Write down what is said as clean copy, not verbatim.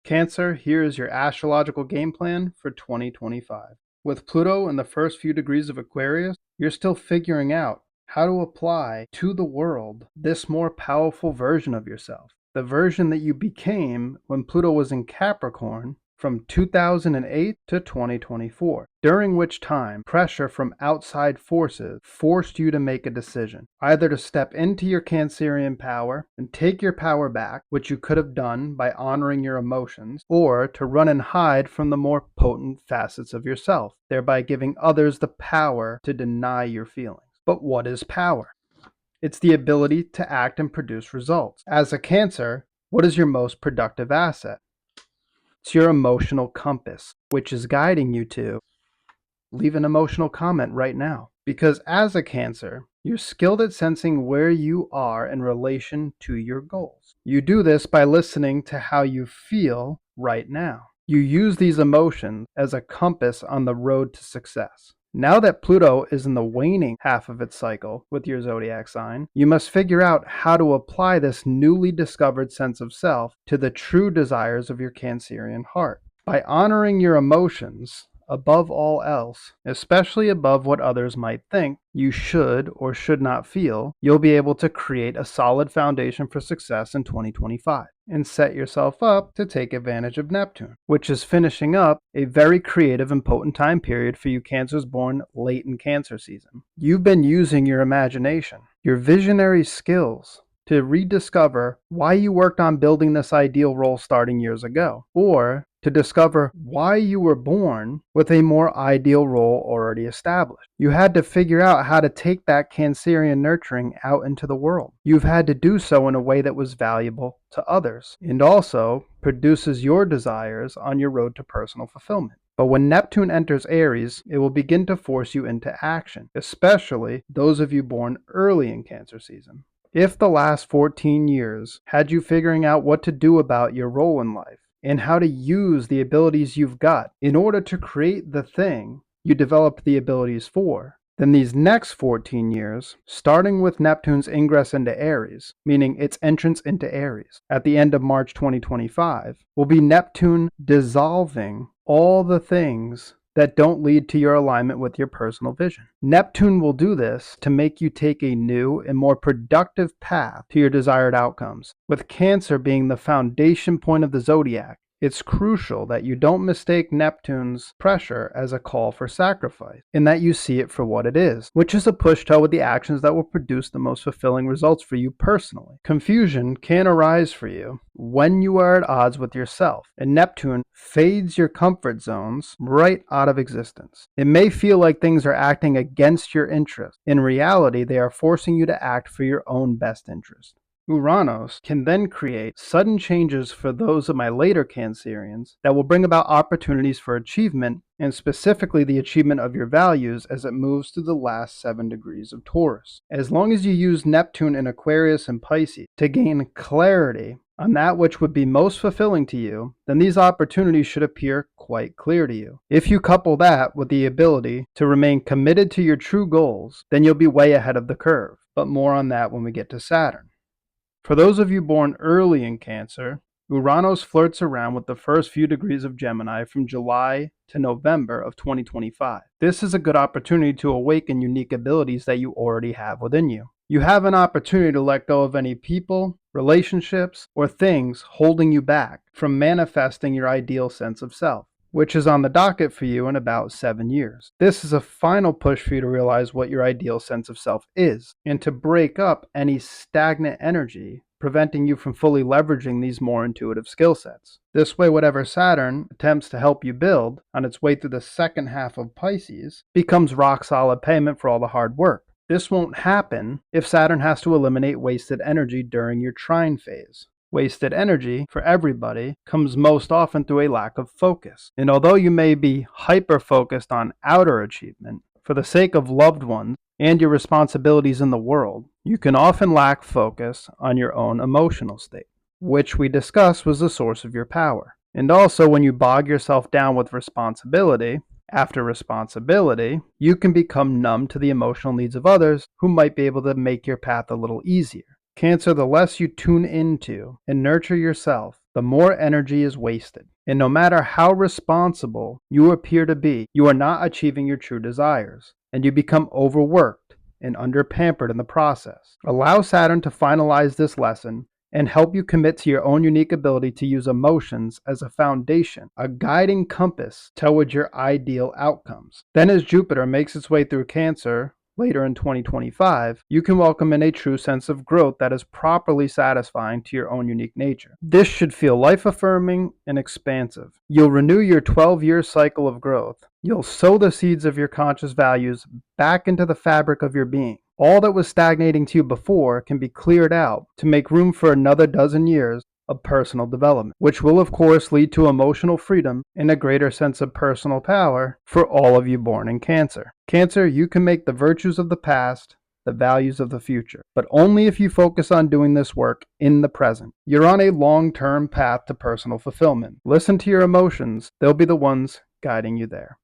Cancer, here is your astrological game plan for 2025. With Pluto in the first few degrees of Aquarius, you're still figuring out how to apply to the world this more powerful version of yourself. The version that you became when Pluto was in Capricorn from 2008 to 2024, during which time pressure from outside forces forced you to make a decision, either to step into your Cancerian power and take your power back, which you could have done by honoring your emotions, or to run and hide from the more potent facets of yourself, thereby giving others the power to deny your feelings. But what is power? It's the ability to act and produce results. As a Cancer, what is your most productive asset? It's your emotional compass, which is guiding you to leave an emotional comment right now. Because as a Cancer, you're skilled at sensing where you are in relation to your goals. You do this by listening to how you feel right now. You use these emotions as a compass on the road to success. Now that Pluto is in the waning half of its cycle with your zodiac sign, you must figure out how to apply this newly discovered sense of self to the true desires of your Cancerian heart. By honoring your emotions above all else, especially above what others might think you should or should not feel, you'll be able to create a solid foundation for success in 2025 and set yourself up to take advantage of Neptune, which is finishing up a very creative and potent time period for you Cancers born late in Cancer season. You've been using your imagination, your visionary skills, to rediscover why you worked on building this ideal role starting years ago, or to discover why you were born with a more ideal role already established. You had to figure out how to take that Cancerian nurturing out into the world. You've had to do so in a way that was valuable to others and also produces your desires on your road to personal fulfillment. But when Neptune enters Aries, it will begin to force you into action, especially those of you born early in Cancer season. If the last 14 years had you figuring out what to do about your role in life and how to use the abilities you've got in order to create the thing you developed the abilities for, then these next 14 years, starting with Neptune's ingress into Aries, meaning its entrance into Aries at the end of March 2025, will be Neptune dissolving all the things that don't lead to your alignment with your personal vision. Neptune will do this to make you take a new and more productive path to your desired outcomes. With Cancer being the foundation point of the zodiac, it's crucial that you don't mistake Neptune's pressure as a call for sacrifice, and that you see it for what it is, which is a push toward the actions that will produce the most fulfilling results for you personally. Confusion can arise for you when you are at odds with yourself, and Neptune fades your comfort zones right out of existence. It may feel like things are acting against your interest. In reality, they are forcing you to act for your own best interest. Uranus can then create sudden changes for those of my later Cancerians that will bring about opportunities for achievement, and specifically the achievement of your values as it moves through the last 7 degrees of Taurus. As long as you use Neptune in Aquarius and Pisces to gain clarity on that which would be most fulfilling to you, then these opportunities should appear quite clear to you. If you couple that with the ability to remain committed to your true goals, then you'll be way ahead of the curve. But more on that when we get to Saturn. For those of you born early in Cancer, Uranus flirts around with the first few degrees of Gemini from July to November of 2025. This is a good opportunity to awaken unique abilities that you already have within you. You have an opportunity to let go of any people, relationships, or things holding you back from manifesting your ideal sense of self, which is on the docket for you in about 7 years. This is a final push for you to realize what your ideal sense of self is, and to break up any stagnant energy preventing you from fully leveraging these more intuitive skill sets. This way, whatever Saturn attempts to help you build on its way through the second half of Pisces becomes rock solid payment for all the hard work. This won't happen if Saturn has to eliminate wasted energy during your trine phase. Wasted energy, for everybody, comes most often through a lack of focus. And although you may be hyper-focused on outer achievement, for the sake of loved ones and your responsibilities in the world, you can often lack focus on your own emotional state, which we discussed was the source of your power. And also, when you bog yourself down with responsibility, after responsibility, you can become numb to the emotional needs of others who might be able to make your path a little easier. Cancer, the less you tune into and nurture yourself, the more energy is wasted. And no matter how responsible you appear to be, you are not achieving your true desires, and you become overworked and underpampered in the process. Allow Saturn to finalize this lesson and help you commit to your own unique ability to use emotions as a foundation, a guiding compass towards your ideal outcomes. Then as Jupiter makes its way through Cancer later in 2025, you can welcome in a true sense of growth that is properly satisfying to your own unique nature. This should feel life-affirming and expansive. You'll renew your 12-year cycle of growth. You'll sow the seeds of your conscious values back into the fabric of your being. All that was stagnating to you before can be cleared out to make room for another dozen years of personal development, which will of course lead to emotional freedom and a greater sense of personal power for all of you born in Cancer. Cancer, you can make the virtues of the past the values of the future, but only if you focus on doing this work in the present. You're on a long-term path to personal fulfillment. Listen to your emotions. They'll be the ones guiding you there.